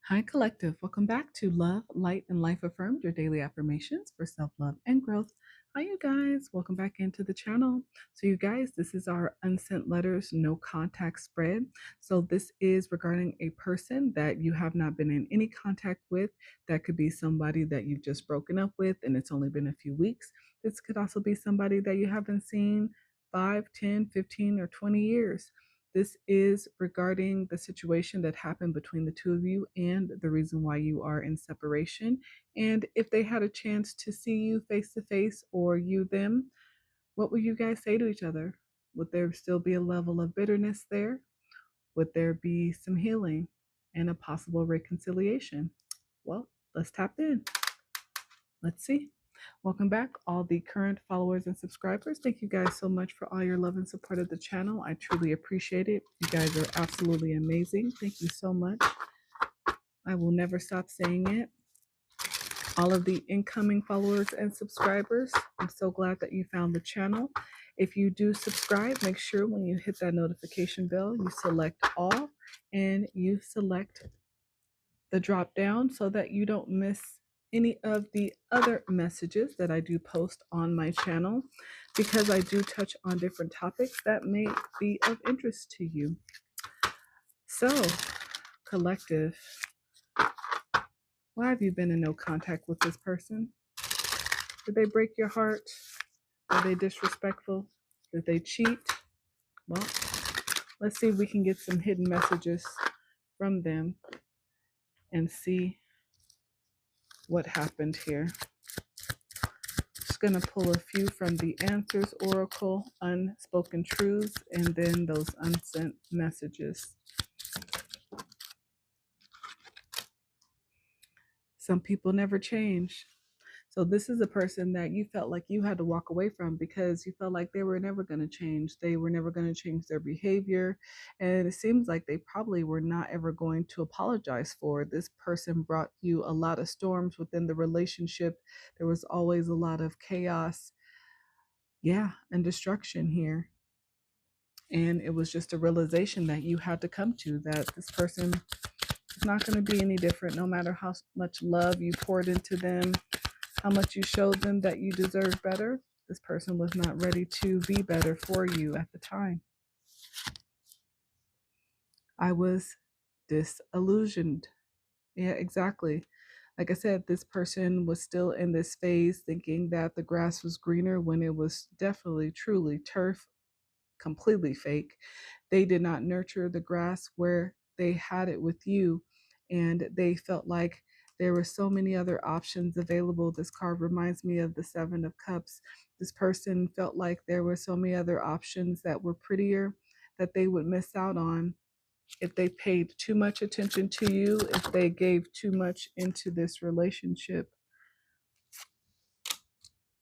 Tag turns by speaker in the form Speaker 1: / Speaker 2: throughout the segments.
Speaker 1: Hi, Collective. Welcome back to Love, Light, and Life Affirmed, your daily affirmations for self love and growth. Hi, you guys. Welcome back into the channel. So, you guys, this is our Unsent Letters No Contact spread. So, this is regarding a person that you have not been in any contact with. That could be somebody that you've just broken up with and it's only been a few weeks. This could also be somebody that you haven't seen 5, 10, 15, or 20 years. This is regarding the situation that happened between the two of you and the reason why you are in separation. And if they had a chance to see you face to face or you them, what would you guys say to each other? Would there still be a level of bitterness there? Would there be some healing and a possible reconciliation? Well, let's tap in. Let's see. Welcome back, all the current followers and subscribers. Thank you guys so much for all your love and support of the channel. I truly appreciate it. You guys are absolutely amazing. Thank you so much. I will never stop saying it. All of the incoming followers and subscribers, I'm so glad that you found the channel. If you do subscribe, make sure when you hit that notification bell, you select all and you select the drop down so that you don't miss any of the other messages that I do post on my channel, because I do touch on different topics that may be of interest to you. So, Collective, why have you been in no contact with this person? Did they break your heart? Are they disrespectful? Did they cheat? Well, let's see if we can get some hidden messages from them and see what happened here. Just going to pull a few from the Answers Oracle, Unspoken Truths, and then those unsent messages. Some people never change. So this is a person that you felt like you had to walk away from because you felt like they were never going to change. They were never going to change their behavior. And it seems like they probably were not ever going to apologize for it. This person brought you a lot of storms within the relationship. There was always a lot of chaos, and destruction here. And it was just a realization that you had to come to, that this person is not going to be any different, no matter how much love you poured into them, how much you showed them that you deserve better. This person was not ready to be better for you at the time. I was disillusioned. Yeah, exactly. Like I said, this person was still in this phase thinking that the grass was greener when it was definitely, truly turf, completely fake. They did not nurture the grass where they had it with you, and they felt like there were so many other options available. This card reminds me of the Seven of Cups. This person felt like there were so many other options that were prettier that they would miss out on if they paid too much attention to you, if they gave too much into this relationship.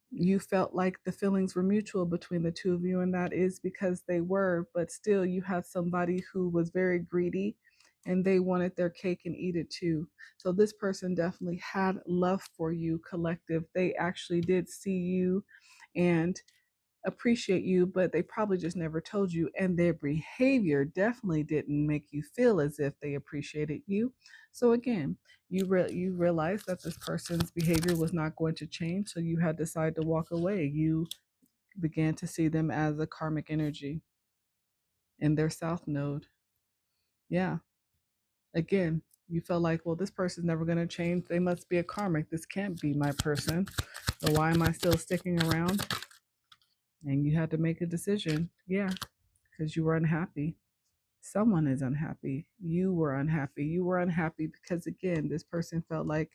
Speaker 1: You felt like the feelings were mutual between the two of you, and that is because they were, but still you have somebody who was very greedy and they wanted their cake and eat it too. So this person definitely had love for you, Collective. They actually did see you and appreciate you, but they probably just never told you, and their behavior definitely didn't make you feel as if they appreciated you. So again, you realize that this person's behavior was not going to change, so you had decided to walk away. You began to see them as a karmic energy in their south node. Yeah, again, you felt like, well, this person's never going to change, they must be a karmic, this can't be my person, so why am I still sticking around? And you had to make a decision. Yeah, because you were unhappy. Someone is unhappy. You were unhappy. You were unhappy because, again, this person felt like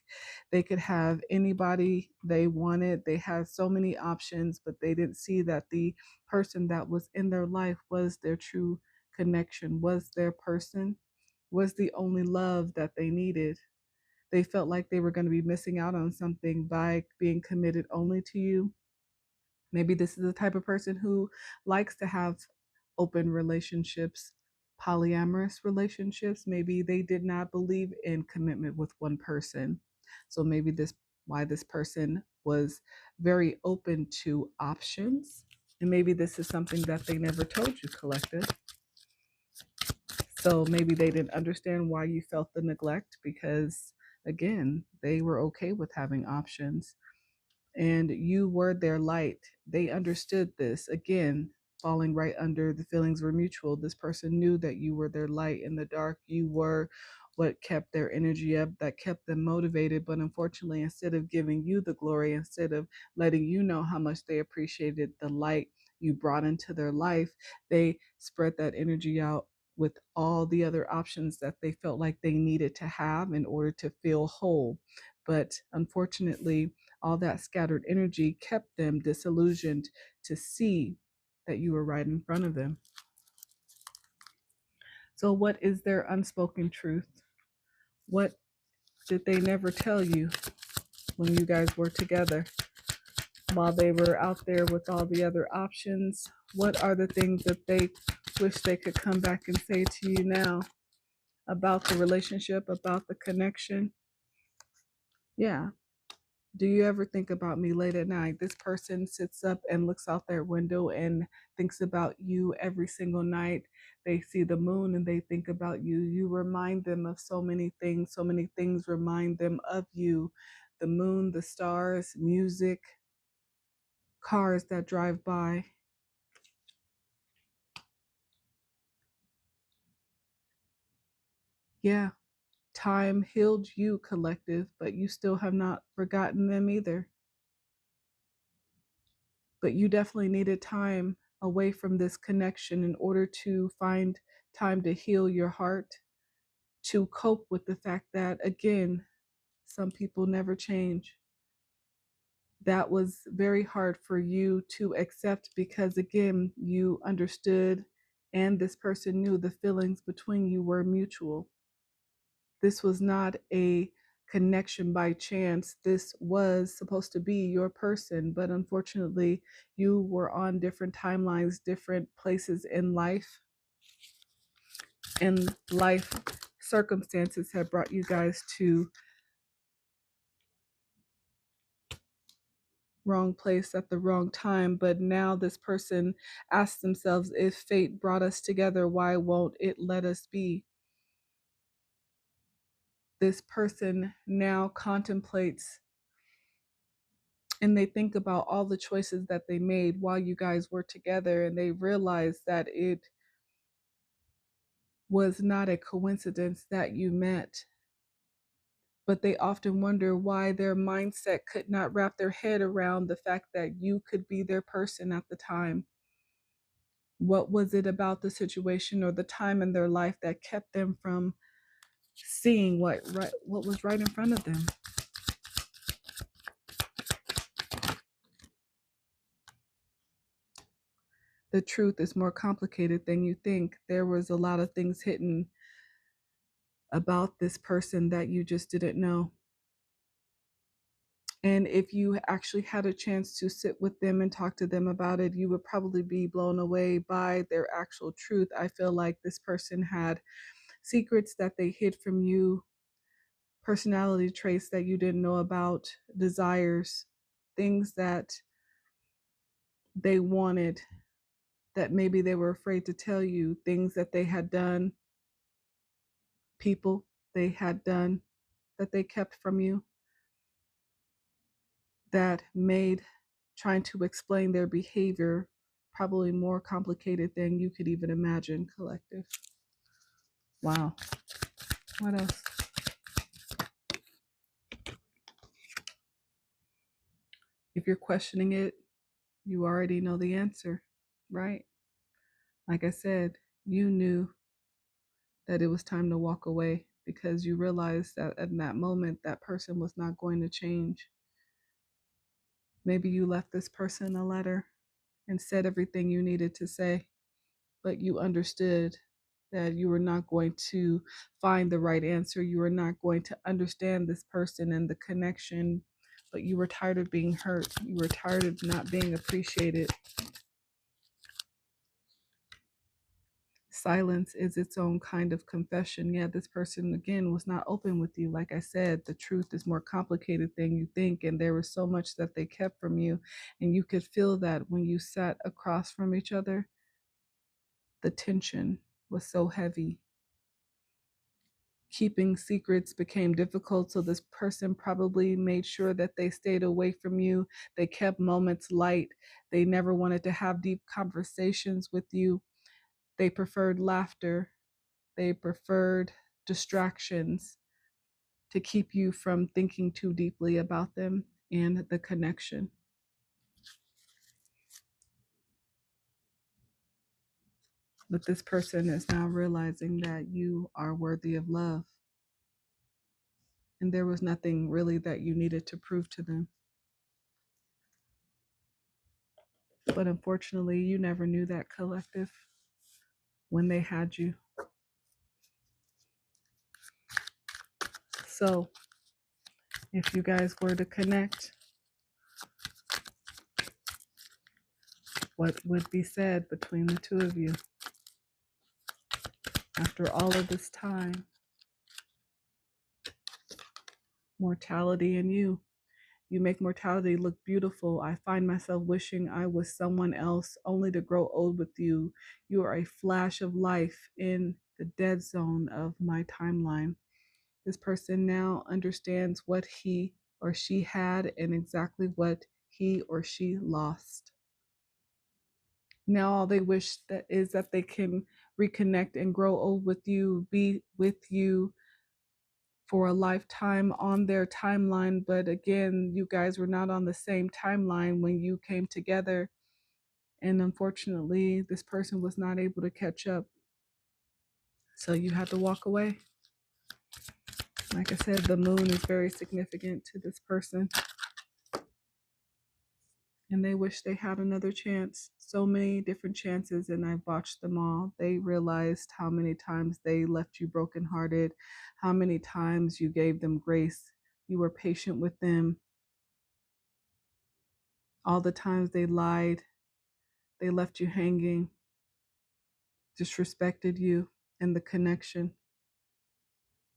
Speaker 1: they could have anybody they wanted. They had so many options, but they didn't see that the person that was in their life was their true connection, was their person, was the only love that they needed. They felt like they were going to be missing out on something by being committed only to you. Maybe this is the type of person who likes to have open relationships, polyamorous relationships. Maybe they did not believe in commitment with one person. So maybe this why this person was very open to options. And maybe this is something that they never told you, Collective. So maybe they didn't understand why you felt the neglect because, again, they were okay with having options and you were their light. They understood this. Again, falling right under the feelings were mutual. This person knew that you were their light in the dark. You were what kept their energy up, that kept them motivated. But unfortunately, instead of giving you the glory, instead of letting you know how much they appreciated the light you brought into their life, they spread that energy out with all the other options that they felt like they needed to have in order to feel whole. But unfortunately, all that scattered energy kept them disillusioned to see that you were right in front of them. So, what is their unspoken truth? What did they never tell you when you guys were together? While they were out there with all the other options, what are the things that they wish they could come back and say to you now about the relationship, about the connection? Yeah. Do you ever think about me late at night? This person sits up and looks out their window and thinks about you every single night. They see the moon and they think about you. You remind them of so many things. So many things remind them of you. The moon, the stars, music, cars that drive by. Yeah, time healed you, collective, but you still have not forgotten them either. But you definitely needed time away from this connection in order to find time to heal your heart, to cope with the fact that, again, some people never change. That was very hard for you to accept because, again, you understood and this person knew the feelings between you were mutual. This was not a connection by chance. This was supposed to be your person, but unfortunately, you were on different timelines, different places in life, and life circumstances have brought you guys to wrong place at the wrong time. But now this person asks themselves, if fate brought us together, why won't it let us be? This person now contemplates and they think about all the choices that they made while you guys were together, and they realize that it was not a coincidence that you met. But they often wonder why their mindset could not wrap their head around the fact that you could be their person at the time. What was it about the situation or the time in their life that kept them from seeing what was right in front of them? The truth is more complicated than you think. There was a lot of things hidden about this person that you just didn't know. And if you actually had a chance to sit with them and talk to them about it, you would probably be blown away by their actual truth. I feel like this person had secrets that they hid from you, personality traits that you didn't know about, desires, things that they wanted that maybe they were afraid to tell you, things that they had done, people they had done that they kept from you that made trying to explain their behavior probably more complicated than you could even imagine, collective. Wow. What else? If you're questioning it, you already know the answer, right? Like I said, you knew that it was time to walk away because you realized that in that moment, that person was not going to change. Maybe you left this person a letter and said everything you needed to say, but you understood that you were not going to find the right answer. You were not going to understand this person and the connection, but you were tired of being hurt. You were tired of not being appreciated. Silence is its own kind of confession. Yeah, this person, again, was not open with you. Like I said, the truth is more complicated than you think, and there was so much that they kept from you. And you could feel that when you sat across from each other, the tension was so heavy. Keeping secrets became difficult, so this person probably made sure that they stayed away from you. They kept moments light. They never wanted to have deep conversations with you. They preferred laughter. They preferred distractions to keep you from thinking too deeply about them and the connection. But this person is now realizing that you are worthy of love. And there was nothing really that you needed to prove to them. But unfortunately, you never knew that, collective, when they had you. So, if you guys were to connect, what would be said between the two of you after all of this time? Mortality and you. You make mortality look beautiful. I find myself wishing I was someone else, only to grow old with you. You are a flash of life in the dead zone of my timeline. This person now understands what he or she had and exactly what he or she lost. Now all they wish that is that they can reconnect and grow old with you, be with you for a lifetime on their timeline. But again, you guys were not on the same timeline when you came together. And unfortunately, this person was not able to catch up. So you had to walk away. Like I said, the moon is very significant to this person. And they wish they had another chance. So many different chances, and I botched them all. They realized how many times they left you brokenhearted, how many times you gave them grace. You were patient with them. All the times they lied, they left you hanging, disrespected you and the connection.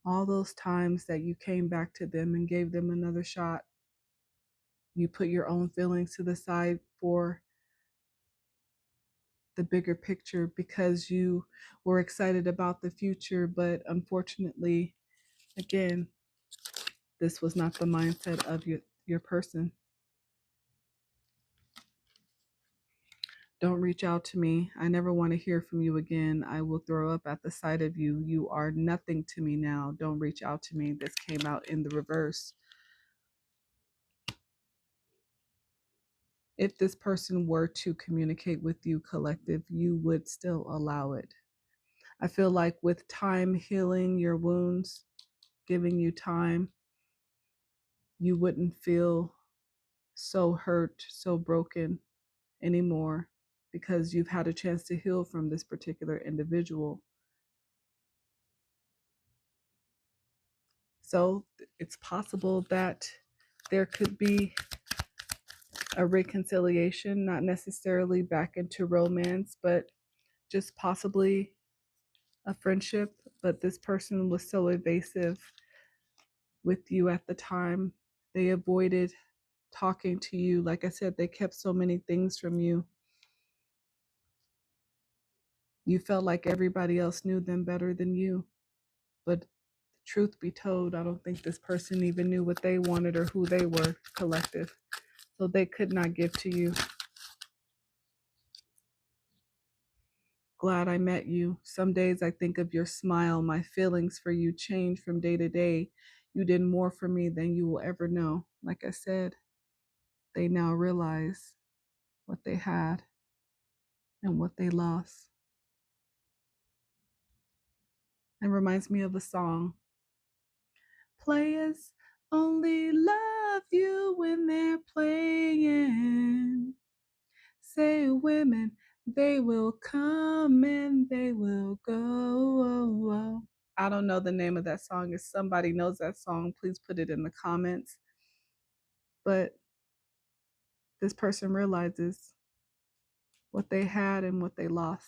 Speaker 1: All those times that you came back to them and gave them another shot. You put your own feelings to the side for the bigger picture because you were excited about the future. But unfortunately, again, this was not the mindset of your person. Don't reach out to me. I never want to hear from you again. I will throw up at the sight of you. You are nothing to me now. Don't reach out to me. This came out in the reverse. If this person were to communicate with you, collective, you would still allow it. I feel like with time healing your wounds, giving you time, you wouldn't feel so hurt, so broken anymore because you've had a chance to heal from this particular individual. So it's possible that there could be a reconciliation, not necessarily back into romance, but just possibly a friendship. But this person was so evasive with you at the time. They avoided talking to you. Like I said, they kept so many things from you. You felt like everybody else knew them better than you. But truth be told, I don't think this person even knew what they wanted or who they were, collective. So they could not give to you. Glad I met you. Some days I think of your smile. My feelings for you change from day to day. You did more for me than you will ever know. Like I said, they now realize what they had and what they lost. And reminds me of a song. Players only love you when they're playing. Say women, they will come and they will go. I don't know the name of that song. If somebody knows that song, please put it in the comments. But this person realizes what they had and what they lost.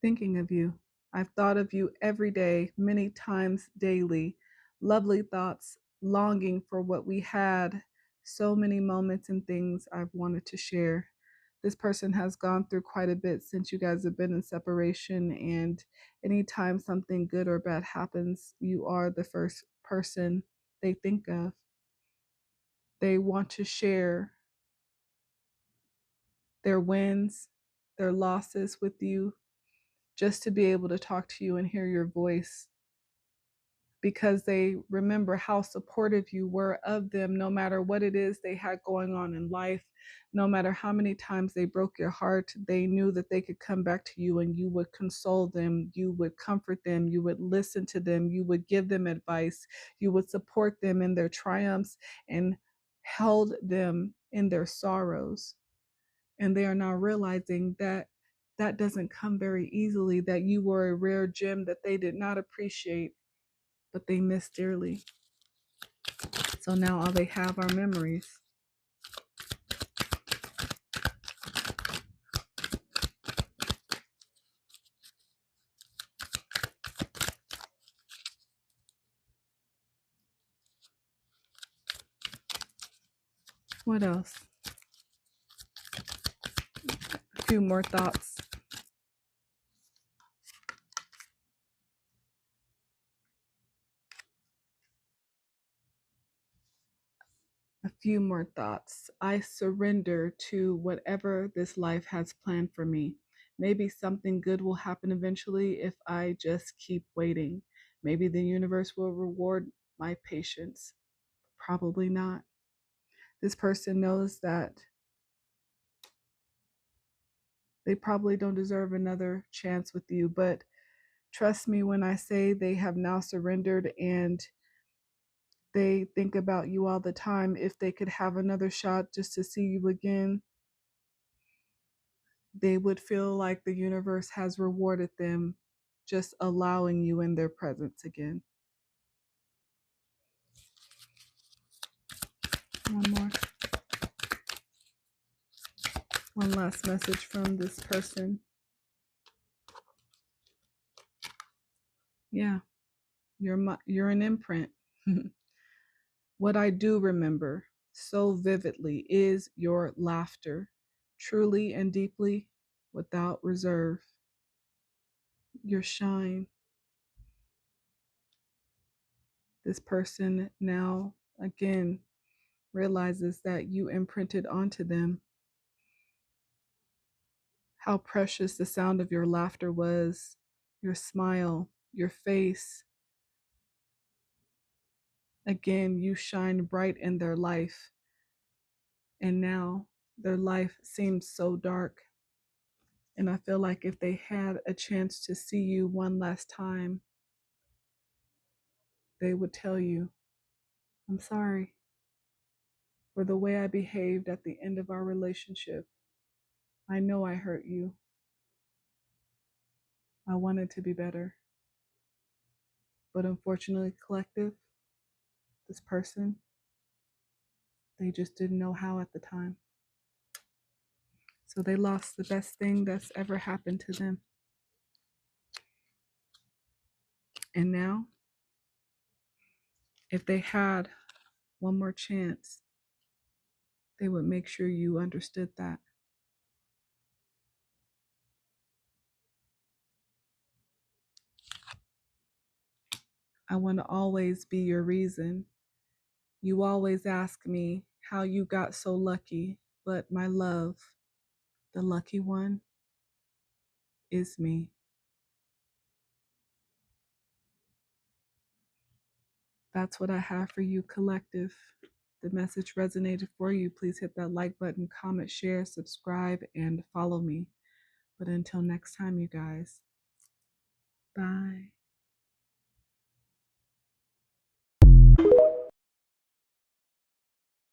Speaker 1: Thinking of you. I've thought of you every day, many times daily. Lovely thoughts, longing for what we had. So many moments and things I've wanted to share. This person has gone through quite a bit since you guys have been in separation, and anytime something good or bad happens, you are the first person they think of. They want to share their wins, their losses with you, just to be able to talk to you and hear your voice, because they remember how supportive you were of them, no matter what it is they had going on in life. No matter how many times they broke your heart, they knew that they could come back to you and you would console them, you would comfort them, you would listen to them, you would give them advice, you would support them in their triumphs and held them in their sorrows. And they are now realizing that that doesn't come very easily, that you were a rare gem that they did not appreciate, but they miss dearly. So now all they have are memories. What else? A few more thoughts. A few more thoughts. I surrender to whatever this life has planned for me. Maybe something good will happen eventually if I just keep waiting. Maybe the universe will reward my patience. Probably not. This person knows that they probably don't deserve another chance with you, but trust me when I say they have now surrendered and they think about you all the time. If they could have another shot just to see you again, they would feel like the universe has rewarded them just allowing you in their presence again. One more. One last message from this person. Yeah, you're an imprint. What I do remember so vividly is your laughter, truly and deeply, without reserve. Your shine. This person now, again, realizes that you imprinted onto them. How precious the sound of your laughter was, your smile, your face. Again, you shine bright in their life. And now their life seems so dark. And I feel like if they had a chance to see you one last time, they would tell you, I'm sorry for the way I behaved at the end of our relationship. I know I hurt you. I wanted to be better. But unfortunately, collective, this person, they just didn't know how at the time. So they lost the best thing that's ever happened to them. And now, if they had one more chance, they would make sure you understood that. I want to always be your reason. You always ask me how you got so lucky, but my love, the lucky one, is me. That's what I have for you, collective. The message resonated for you. Please hit that like button, comment, share, subscribe, and follow me. But until next time, you guys, bye.